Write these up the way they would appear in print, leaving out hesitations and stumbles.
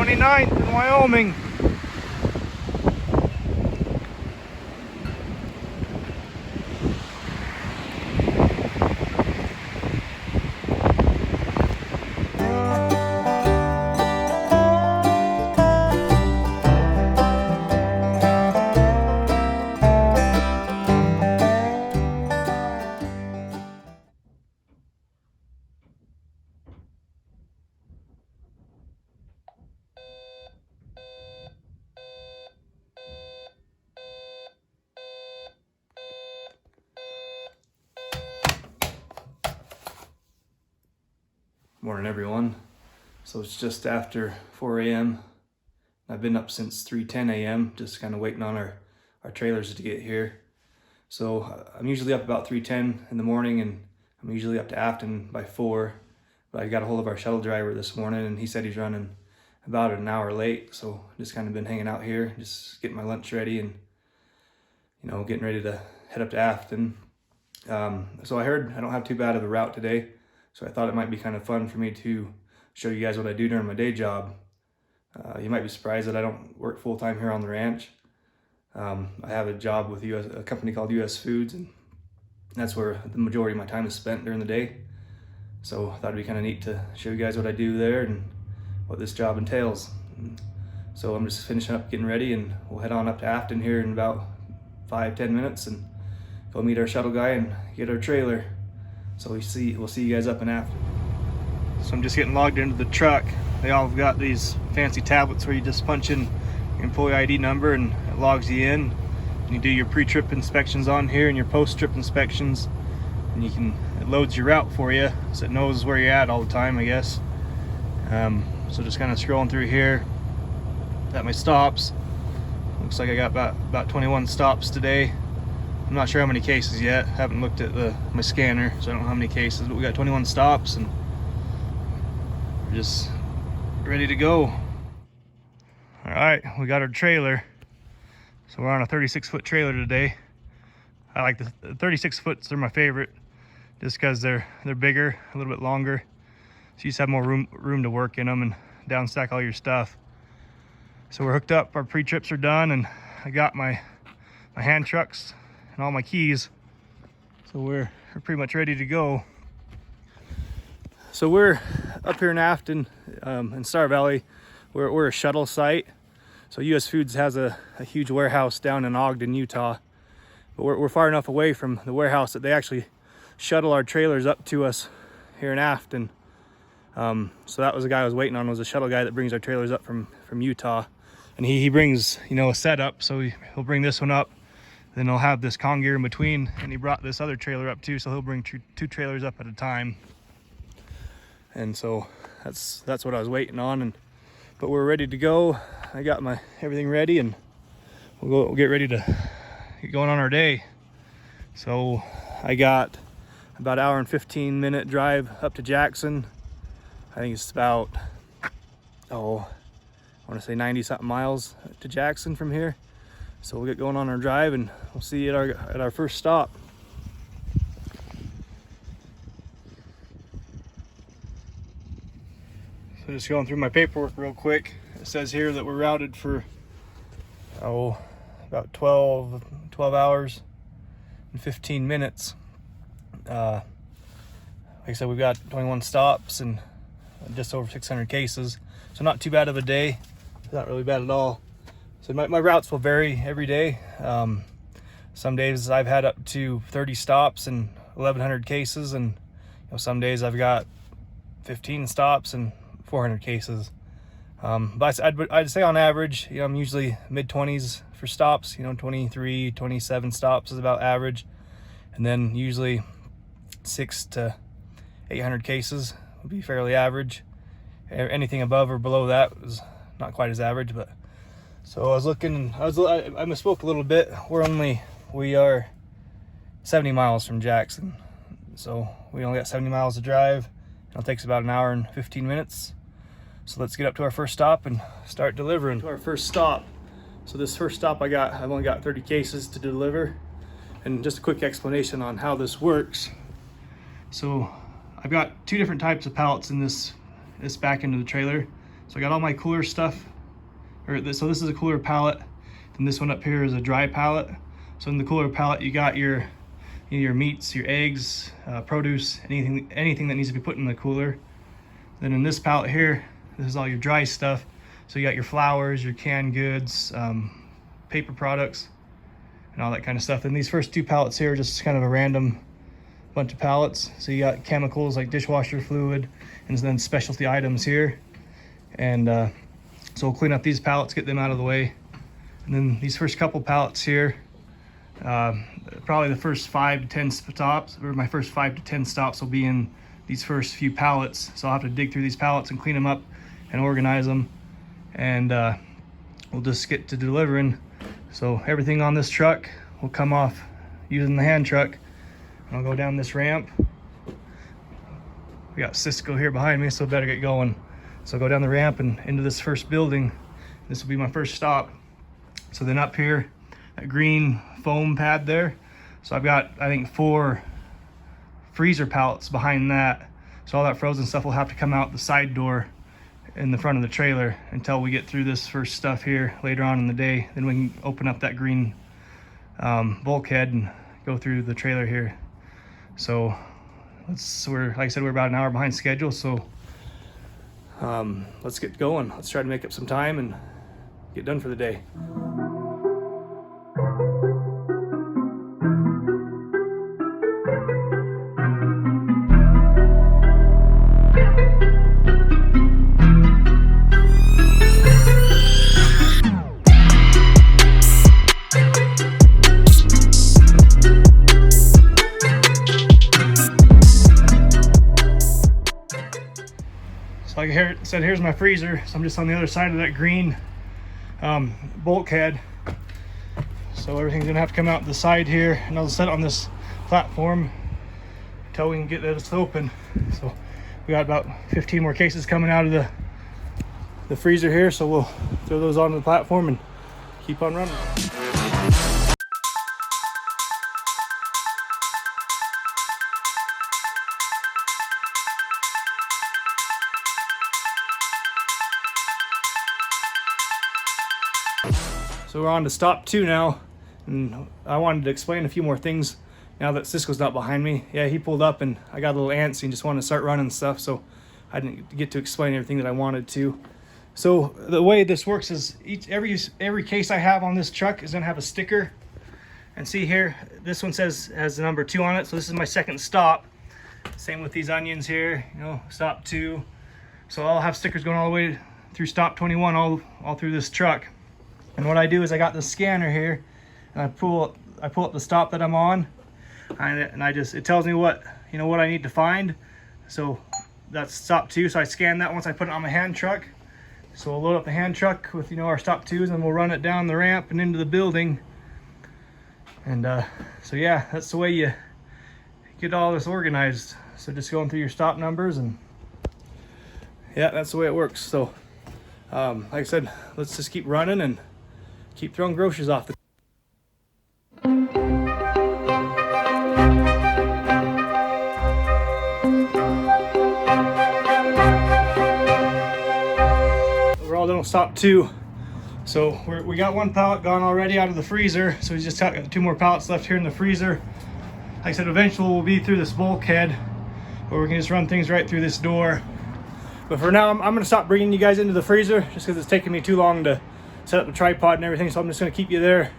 29th in Wyoming. Morning everyone. So it's just after 4 a.m. I've been up since 3:10 a.m. just kind of waiting on our trailers to get here. So I'm usually up about 3:10 in the morning, and I'm usually up to Afton by 4. But I got a hold of our shuttle driver this morning, and he said he's running about an hour late. So just kind of been hanging out here, just getting my lunch ready and, you know, getting ready to head up to Afton. So I heard I don't have too bad of a route today. So I thought it might be kind of fun for me to show you guys what I do during my day job. You might be surprised that I don't work full-time here on the ranch. I have a job with a company called US Foods, and that's where the majority of my time is spent during the day. So I thought it'd be kind of neat to show you guys what I do there and what this job entails. So I'm just finishing up getting ready, and we'll head on up to Afton here in about 5-10 minutes and go meet our shuttle guy and get our trailer. So we'll see you guys up in Afton. So I'm just getting logged into the truck. They all have got these fancy tablets where you just punch in your employee ID number and it logs you in. And you do your pre-trip inspections on here and your post-trip inspections, and it loads your route for you, so it knows where you're at all the time, I guess. So just kind of scrolling through here. Got my stops. Looks like I got about 21 stops today. I'm not sure how many cases yet. Haven't looked at my scanner, so I don't know how many cases, but we got 21 stops and we're just ready to go. All right, we got our trailer. So we're on a 36-foot trailer today. I like the 36-foots, they're my favorite, just because they're bigger, a little bit longer. So you just have more room to work in them and down stack all your stuff. So we're hooked up, our pre-trips are done, and I got my hand trucks and all my keys, so we're pretty much ready to go. So we're up here in Afton, in Star Valley. We're a shuttle site. So US Foods has a huge warehouse down in Ogden, Utah, but we're far enough away from the warehouse that they actually shuttle our trailers up to us here in Afton. So that was the guy I was waiting on, was a shuttle guy that brings our trailers up from Utah, and he brings, you know, a setup. So he'll bring this one up. Then he'll have this con gear in between, and he brought this other trailer up too, so he'll bring two trailers up at a time. And so that's what I was waiting on, but we're ready to go. I got my everything ready, and we'll get ready to get going on our day. So I got about an hour and 15-minute drive up to Jackson. I think it's about, I want to say 90-something miles to Jackson from here. So we'll get going on our drive, and we'll see you at our first stop. So just going through my paperwork real quick. It says here that we're routed for about 12 hours and 15 minutes. Like I said, we've got 21 stops and just over 600 cases. So not too bad of a day. Not really bad at all. So my routes will vary every day. Some days I've had up to 30 stops and 1,100 cases, and some days I've got 15 stops and 400 cases. But I'd say on average, I'm usually mid-20s for stops. 23, 27 stops is about average, and then usually 600 to 800 cases would be fairly average. Anything above or below that is not quite as average, but. So I misspoke a little bit. We are 70 miles from Jackson. So we only got 70 miles to drive. It'll take us about an hour and 15 minutes. So let's get up to our first stop and start delivering. To our first stop. So this first stop I've only got 30 cases to deliver. And just a quick explanation on how this works. So I've got two different types of pallets in this back end of the trailer. So I got all my cooler stuff, so this is a cooler pallet, and this one up here is a dry pallet. So in the cooler pallet, you got your meats, your eggs, produce, anything that needs to be put in the cooler. Then in this pallet here, this is all your dry stuff. So you got your flours, your canned goods, paper products, and all that kind of stuff. And these first 2 pallets here are just kind of a random bunch of pallets. So you got chemicals like dishwasher fluid, and then specialty items here. And so we'll clean up these pallets, get them out of the way. And then these first couple pallets here, probably the first 5 to 10 stops, or my first 5 to 10 stops will be in these first few pallets. So I'll have to dig through these pallets and clean them up and organize them. And we'll just get to delivering. So everything on this truck will come off using the hand truck. I'll go down this ramp. We got Sysco here behind me, so better get going. So I'll go down the ramp and into this first building. This will be my first stop. So then up here, that green foam pad there. So I've got, I think, 4 freezer pallets behind that. So all that frozen stuff will have to come out the side door in the front of the trailer until we get through this first stuff here later on in the day. Then we can open up that green bulkhead and go through the trailer here. So like I said, we're about an hour behind schedule. So let's get going. Let's try to make up some time and get done for the day. Like I said, here's my freezer. So I'm just on the other side of that green bulkhead. So everything's gonna have to come out the side here, and I'll set it on this platform until we can get this open. So we got about 15 more cases coming out of the freezer here. So we'll throw those onto the platform and keep on running. So we're on to stop 2 now, and I wanted to explain a few more things now that Sysco's not behind me. Yeah, he pulled up and I got a little antsy and just wanted to start running stuff, so I didn't get to explain everything that I wanted to. So the way this works is every case I have on this truck is gonna have a sticker. And see here, this one has the number 2 on it, so this is my second stop. Same with these onions here, stop 2. So I'll have stickers going all the way through stop 21, all through this truck. And what I do is I got the scanner here, and I pull up the stop that I'm on, and it tells me what I need to find. So that's stop 2. So I scan that once I put it on my hand truck. So we'll load up the hand truck with our stop 2s, and we'll run it down the ramp and into the building. And so yeah, that's the way you get all this organized. So just going through your stop numbers, and yeah, that's the way it works. So like I said, let's just keep running and keep throwing groceries off the. We're all done with stop 2. So we got 1 pallet gone already out of the freezer. So we just got 2 more pallets left here in the freezer. Like I said, eventually we'll be through this bulkhead, where we can just run things right through this door. But for now, I'm gonna stop bringing you guys into the freezer just because it's taking me too long to set up the tripod and everything. So I'm just gonna keep you there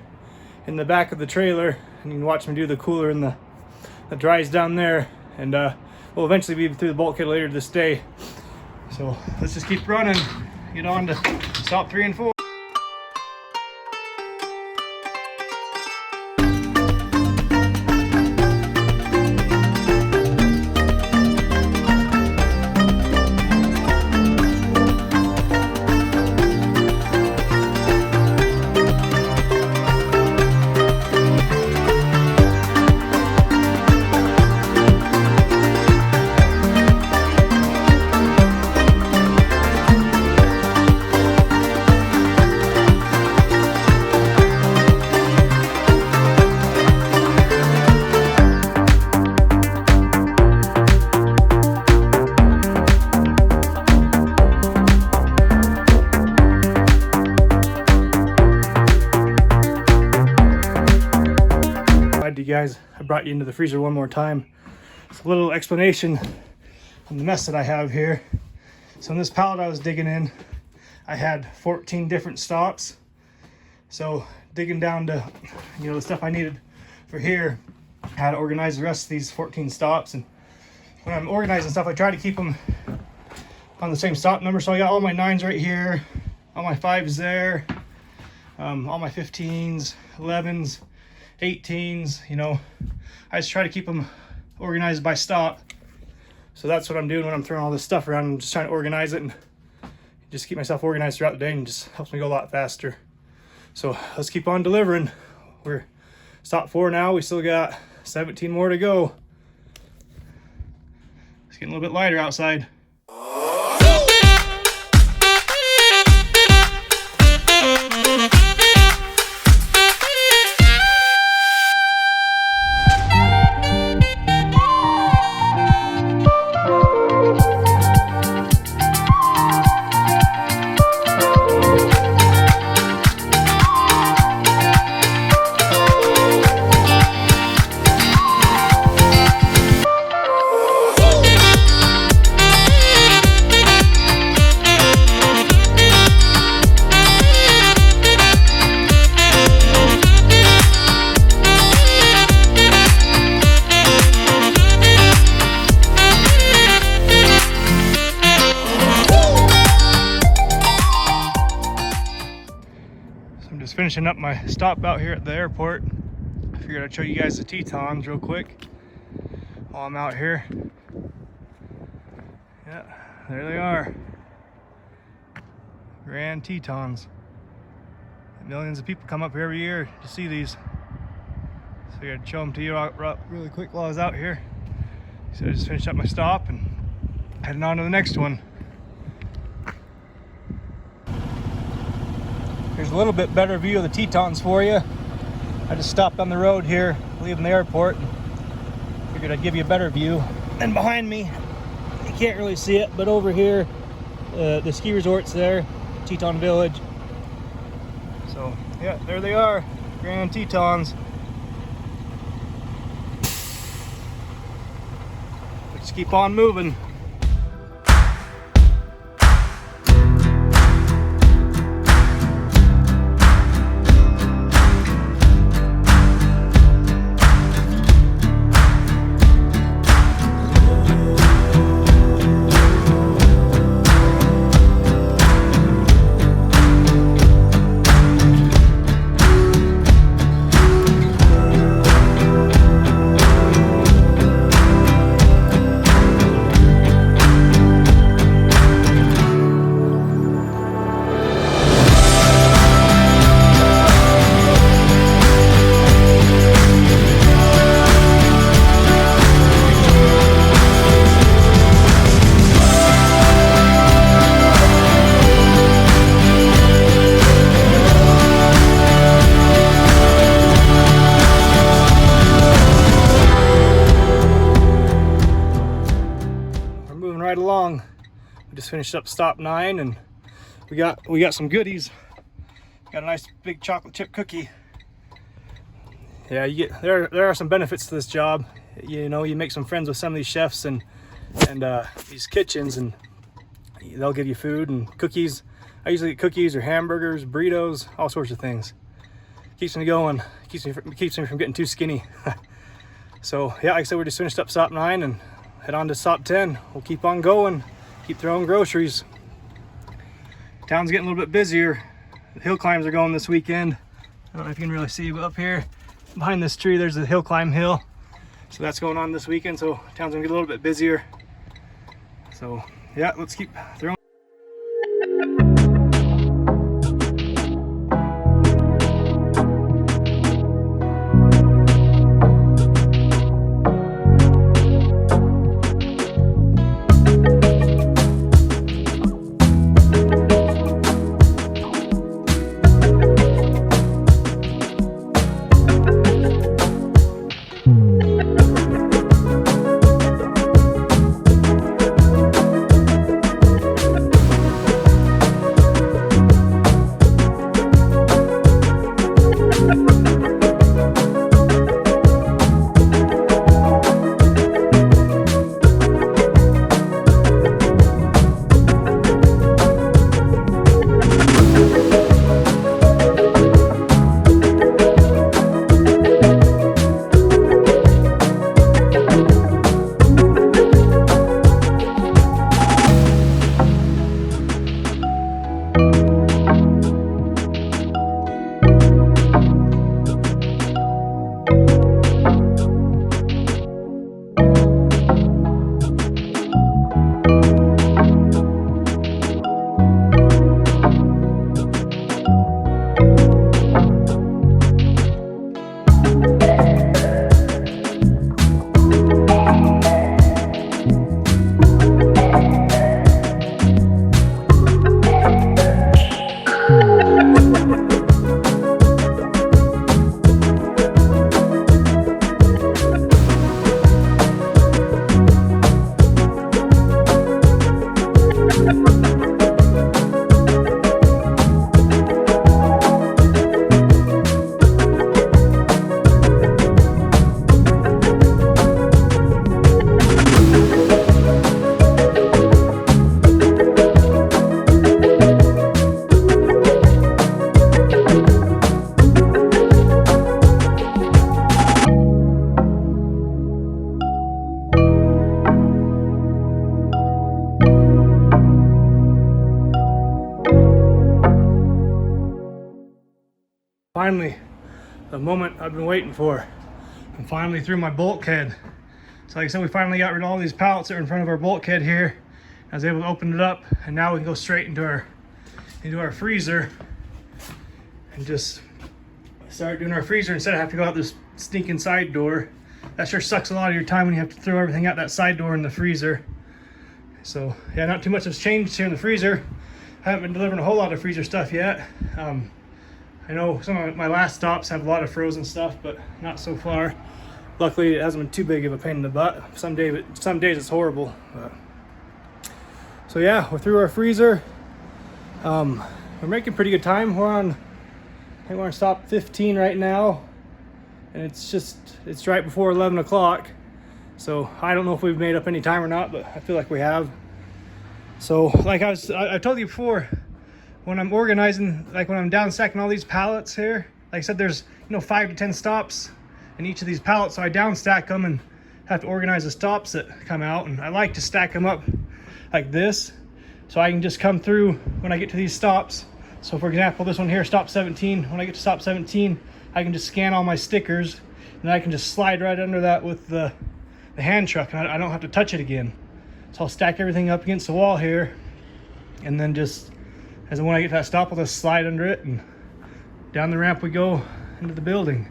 in the back of the trailer, and you can watch me do the cooler and the dries down there. And we'll eventually be through the bulkhead later this day. So let's just keep running, get on to stop 3 and 4. guys, I brought you into the freezer one more time. It's a little explanation on the mess that I have here. So in this pallet I was digging in, I had 14 different stops. So digging down to, you know, the stuff I needed for here, I had to organize the rest of these 14 stops. And when I'm organizing stuff, I try to keep them on the same stop number. So I got all my 9s right here, all my 5s there, all my 15s, 11s, 18s, you know. I just try to keep them organized by stop. So that's what I'm doing when I'm throwing all this stuff around. I'm just trying to organize it and just keep myself organized throughout the day, and just helps me go a lot faster. So let's keep on delivering. We're stop 4 now. We still got 17 more to go. It's getting a little bit lighter outside. Finishing up my stop out here at the airport. I figured I'd show you guys the Tetons real quick while I'm out here. Yeah, there they are. Grand Tetons. Millions of people come up here every year to see these. So I figured I'd show them to you really quick while I was out here. So I just finished up my stop and heading on to the next one. Here's a little bit better view of the Tetons for you. I just stopped on the road here, leaving the airport. Figured I'd give you a better view. And behind me, you can't really see it, but over here, the ski resort's there, Teton Village. So yeah, there they are, Grand Tetons. Let's keep on moving. Right along. We just finished up stop 9 and we got some goodies. Got a nice big chocolate chip cookie. Yeah, you get there are some benefits to this job. You know, you make some friends with some of these chefs and these kitchens, and they'll give you food and cookies. I usually get cookies or hamburgers, burritos, all sorts of things. Keeps me going. Keeps me from getting too skinny. So yeah, like I said, we just finished up stop 9 and head on to stop 10. We'll keep on going, keep throwing groceries. Town's getting a little bit busier. The hill climbs are going this weekend. I don't know if you can really see, but up here behind this tree there's a hill climb hill. So that's going on this weekend, so town's gonna get a little bit busier. So yeah, let's keep throwing. finally, the moment I've been waiting for. I'm finally through my bulkhead. So like I said, we finally got rid of all these pallets that are in front of our bulkhead here. I was able to open it up, and now we can go straight into our freezer and just start doing our freezer instead of having to go out this stinking side door. That sure sucks a lot of your time when you have to throw everything out that side door in the freezer. So yeah, not too much has changed here in the freezer. I haven't been delivering a whole lot of freezer stuff yet. I know some of my last stops have a lot of frozen stuff, but not so far. Luckily, it hasn't been too big of a pain in the butt. Some days it's horrible. So yeah, we're through our freezer. We're making pretty good time. I think we're on stop 15 right now, and it's right before 11 o'clock. So I don't know if we've made up any time or not, but I feel like we have. So like I told you before, when I'm organizing, like when I'm down stacking all these pallets here, like I said, there's 5 to 10 stops in each of these pallets. So I down stack them and have to organize the stops that come out. And I like to stack them up like this, so I can just come through when I get to these stops. So for example, this one here, stop 17. When I get to stop 17, I can just scan all my stickers, and I can just slide right under that with the hand truck, and I don't have to touch it again. So I'll stack everything up against the wall here, and then just when I get to that stop, I'll just slide under it, and down the ramp we go into the building.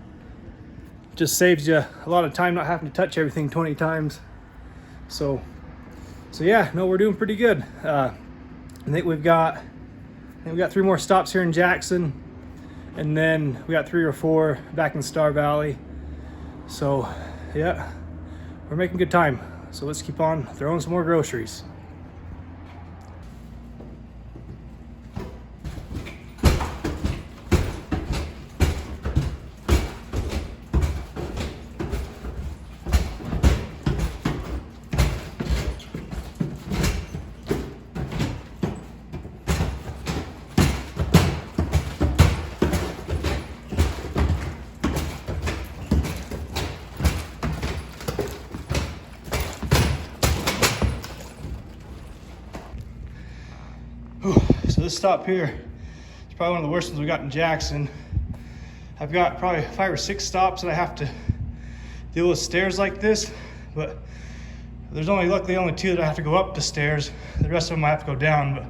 Just saves you a lot of time not having to touch everything 20 times. So yeah, no, we're doing pretty good. I think we've got 3 more stops here in Jackson, and then we got 3 or 4 back in Star Valley. So yeah, we're making good time. So let's keep on throwing some more groceries. So this stop here is probably one of the worst ones we got in Jackson. I've got probably 5 or 6 stops that I have to deal with stairs like this, but there's luckily only 2 that I have to go up the stairs. The rest of them I have to go down. But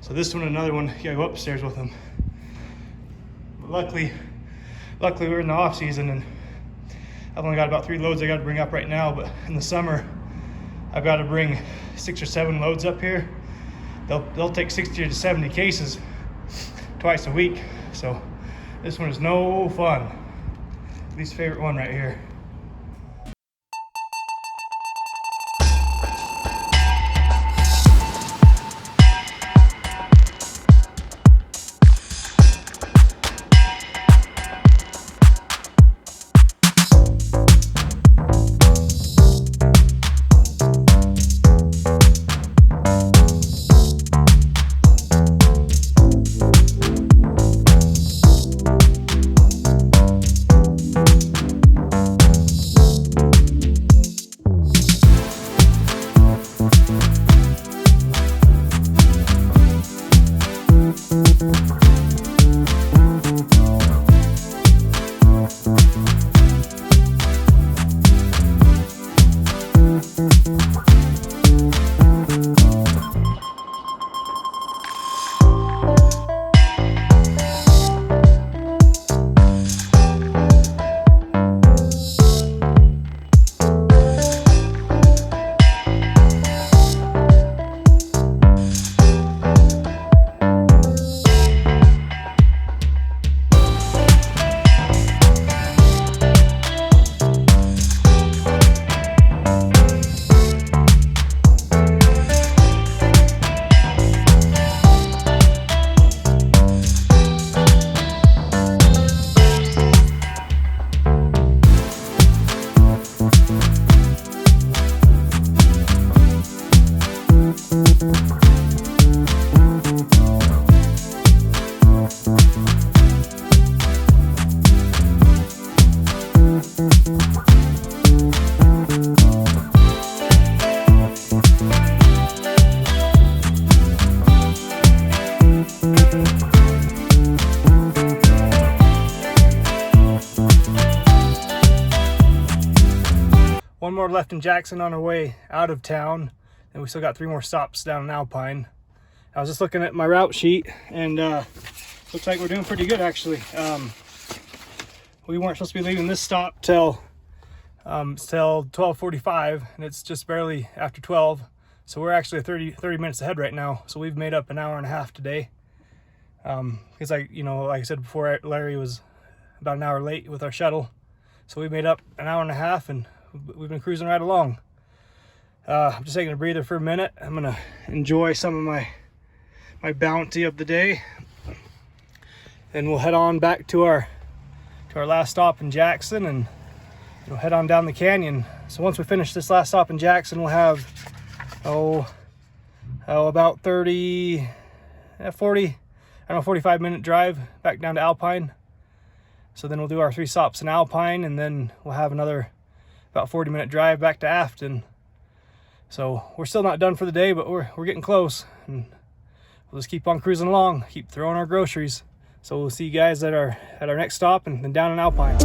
so this one and another one, you gotta go up the stairs with them. But luckily we're in the off season, and I've only got about 3 loads I got to bring up right now. But in the summer, I've got to bring 6 or 7 loads up here. They'll take 60 to 70 cases twice a week. So this one is no fun. Least favorite one right here. one more left in Jackson on our way out of town, and we still got 3 more stops down in Alpine. I was just looking at my route sheet, and looks like we're doing pretty good actually. We weren't supposed to be leaving this stop till 12:45, and it's just barely after 12. So we're actually 30 minutes ahead right now. So we've made up an hour and a half today. Because like I said before, Larry was about an hour late with our shuttle. So we made up an hour and a half, and we've been cruising right along. I'm just taking a breather for a minute. I'm gonna enjoy some of my bounty of the day. Then we'll head on back to our last stop in Jackson, and head on down the canyon. So once we finish this last stop in Jackson, we'll have about 40, 45-minute drive back down to Alpine. So then we'll do our 3 stops in Alpine, and then we'll have another about 40-minute drive back to Afton. So we're still not done for the day, but we're getting close, and we'll just keep on cruising along, keep throwing our groceries. So we'll see you guys at our next stop, and then down in Alpine.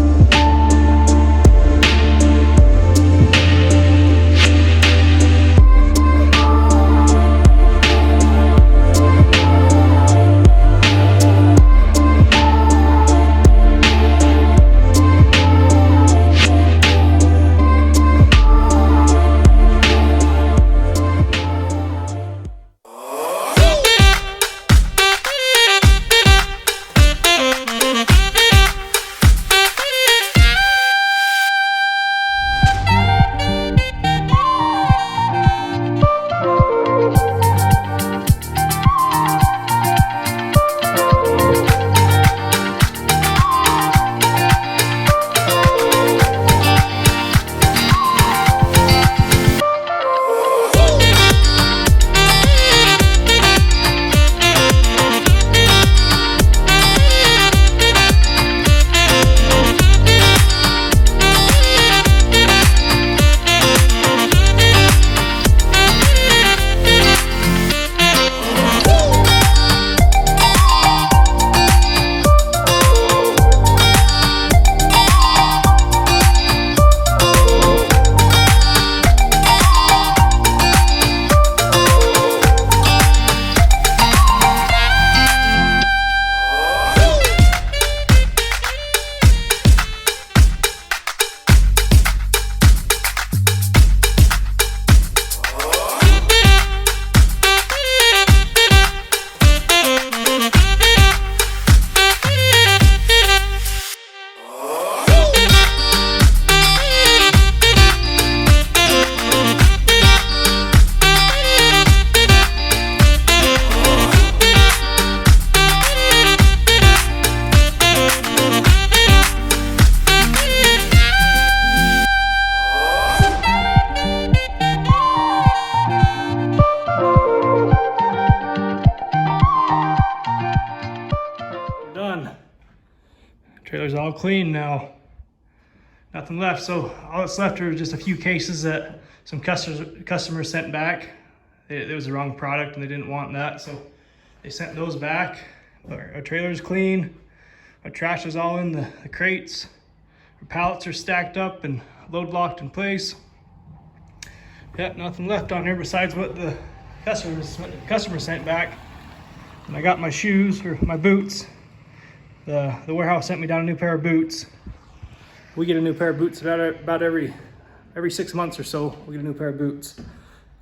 Trailer's all clean now. Nothing left. So all that's left are just a few cases that some customers sent back. It was the wrong product and they didn't want that, so they sent those back. But our trailer's clean. Our trash is all in the crates. Our pallets are stacked up and load locked in place. Yeah, nothing left on here besides what the customer sent back. And I got my shoes, or my boots. The warehouse sent me down a new pair of boots. We get a new pair of boots about every 6 months or so. We get a new pair of boots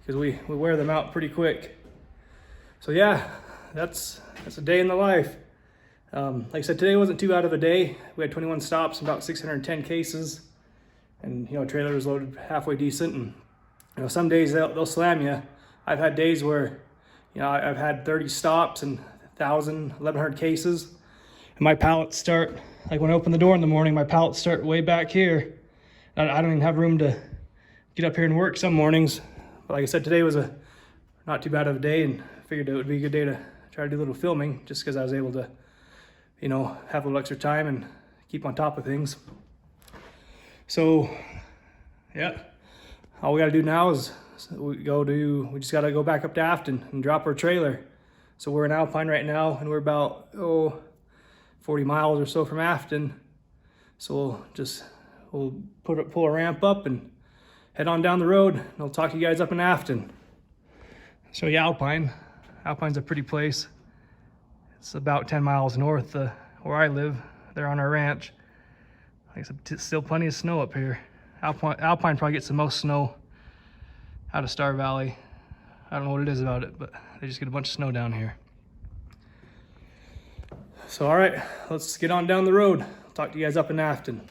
because we wear them out pretty quick. So yeah, that's a day in the life. Like I said, today wasn't too bad of a day. We had 21 stops, about 610 cases, and trailer was loaded halfway decent. And some days they'll slam you. I've had days where I've had 30 stops and 1,100 cases. And my pallets start, like when I open the door in the morning, my pallets start way back here. I don't even have room to get up here and work some mornings. But like I said, today was not too bad of a day, and I figured it would be a good day to try to do a little filming just because I was able to, have a little extra time and keep on top of things. So, yeah, all we got to do now is we just got to go back up to Afton and drop our trailer. So we're in Alpine right now, and we're about 40 miles or so from Afton. So we'll pull a ramp up and head on down the road and I'll talk to you guys up in Afton. Show you Alpine. Alpine's a pretty place. It's about 10 miles north where I live. They're on our ranch. Like I said, still plenty of snow up here. Alpine probably gets the most snow out of Star Valley. I don't know what it is about it, but they just get a bunch of snow down here. So all right, let's get on down the road. I'll talk to you guys up in Afton.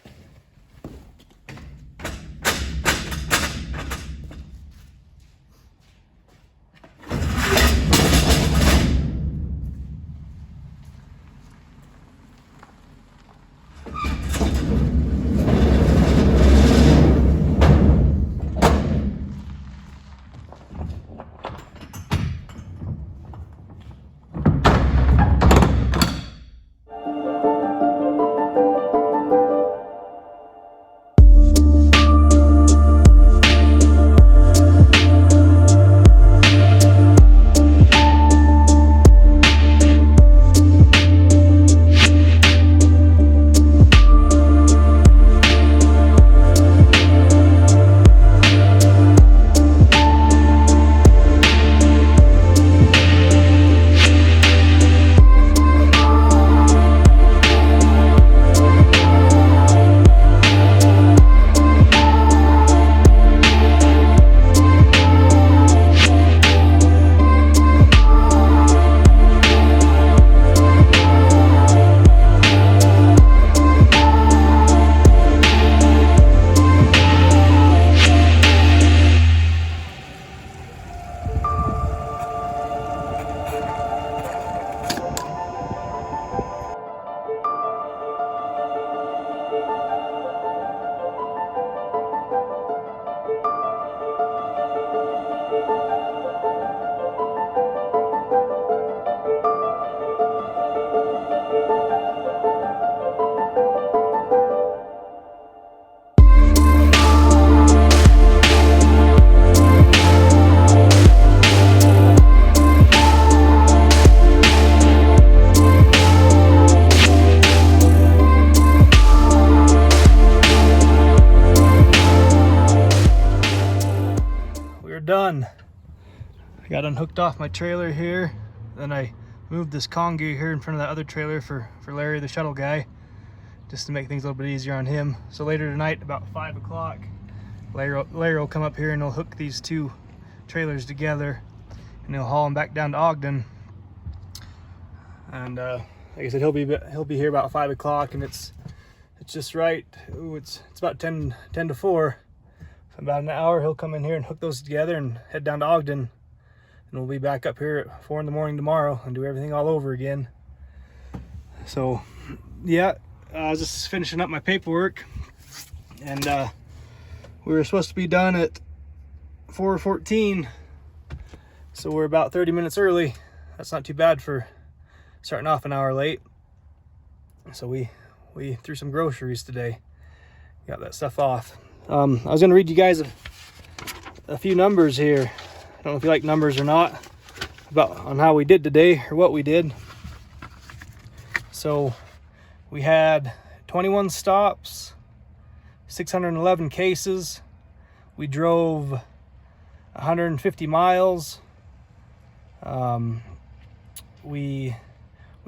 Done. I got unhooked off my trailer here, then I moved this Kong gear here in front of that other trailer for Larry, the shuttle guy, just to make things a little bit easier on him. So later tonight, about 5 o'clock, Larry will come up here and he'll hook these two trailers together and he'll haul them back down to Ogden. And like I said, he'll be here about 5 o'clock, and it's just right. Ooh, it's about 10 to 4. About an hour, he'll come in here and hook those together and head down to Ogden, and we'll be back up here at 4 in the morning tomorrow and do everything all over again. So yeah, I was just finishing up my paperwork, and we were supposed to be done at 4:14, so we're about 30 minutes early. That's not too bad for starting off an hour late. So we threw some groceries today, got that stuff off. I was going to read you guys a few numbers here. I don't know if you like numbers or not, on how we did today or what we did. So we had 21 stops, 611 cases. We drove 150 miles. We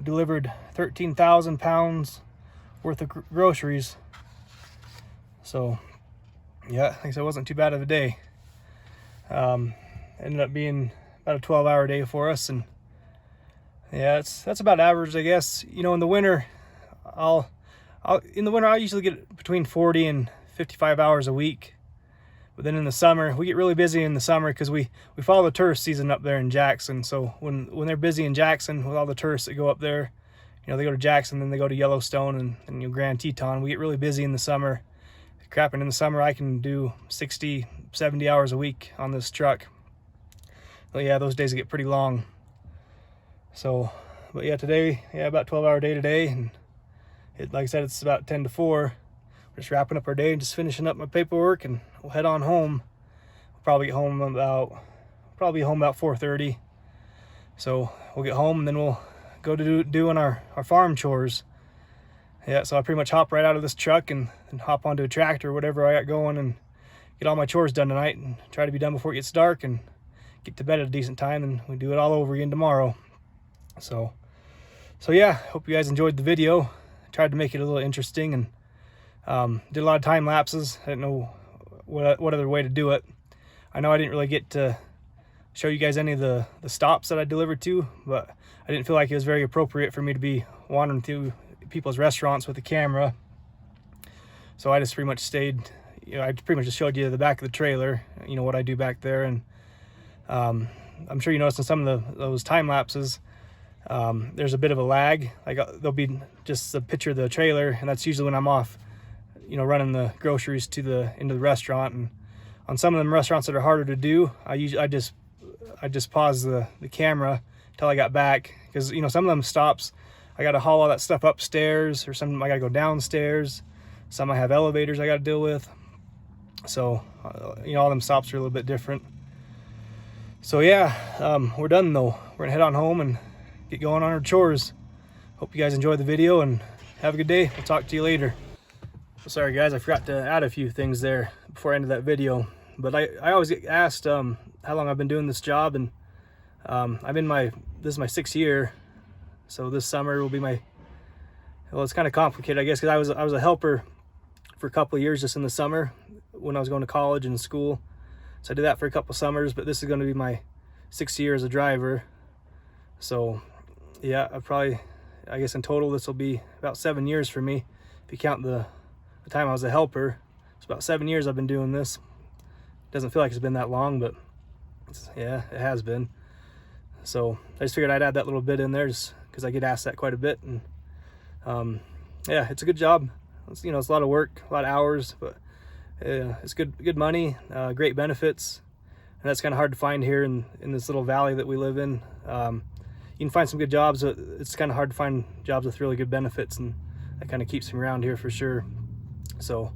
delivered 13,000 pounds worth of groceries. So yeah, I think so. It wasn't too bad of a day. Ended up being about a 12-hour day for us, and yeah, that's about average, I guess. You know, in the winter, I'll usually get between 40 and 55 hours a week. But then in the summer, we get really busy in the summer because we follow the tourist season up there in Jackson. So when they're busy in Jackson with all the tourists that go up there, you know, they go to Jackson, then they go to Yellowstone and you know, Grand Teton. We get really busy in the summer. Crapping in the summer, I can do 60, 70 hours a week on this truck. But yeah, those days get pretty long. So, but yeah, today, about 12-hour day today, and like I said, it's about 10 to 4. We're just wrapping up our day and just finishing up my paperwork, and we'll head on home. We'll probably get home about 4:30. So we'll get home and then we'll go to doing our farm chores. Yeah, so I pretty much hop right out of this truck and hop onto a tractor or whatever I got going and get all my chores done tonight and try to be done before it gets dark and get to bed at a decent time, and we do it all over again tomorrow. So yeah, hope you guys enjoyed the video. I tried to make it a little interesting, and did a lot of time lapses. I didn't know what other way to do it. I know I didn't really get to show you guys any of the stops that I delivered to, but I didn't feel like it was very appropriate for me to be wandering through people's restaurants with the camera. So I just pretty much stayed, I pretty much just showed you the back of the trailer, what I do back there. And I'm sure you noticed in some of those time lapses, there's a bit of a lag. Like there'll be just a picture of the trailer, and that's usually when I'm off, running the groceries into the restaurant. And on some of them restaurants that are harder to do, I just pause the camera until I got back, because some of them stops I got to haul all that stuff upstairs, or some I got to go downstairs. Some I have elevators I got to deal with. So all them stops are a little bit different. So yeah, we're done though. We're gonna head on home and get going on our chores. Hope you guys enjoyed the video and have a good day. We'll talk to you later. Sorry guys, I forgot to add a few things there before I ended that video. But I always get asked how long I've been doing this job, and this is my 6th year. So this summer will be it's kind of complicated, I guess, because I was a helper for a couple of years just in the summer when I was going to college and school. So I did that for a couple of summers, but this is going to be my 6th year as a driver. So yeah, I guess in total this will be about 7 years for me, if you count the time I was a helper. It's about 7 years I've been doing this. Doesn't feel like it's been that long, but yeah, it has been. So I just figured I'd add that little bit in there, just because I get asked that quite a bit. And yeah, it's a good job. It's a lot of work, a lot of hours, but it's good money, great benefits, and that's kind of hard to find here in this little valley that we live in. You can find some good jobs, but it's kind of hard to find jobs with really good benefits, and that kind of keeps me around here for sure. So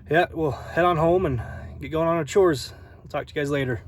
yeah, we'll head on home and get going on our chores. We'll talk to you guys later.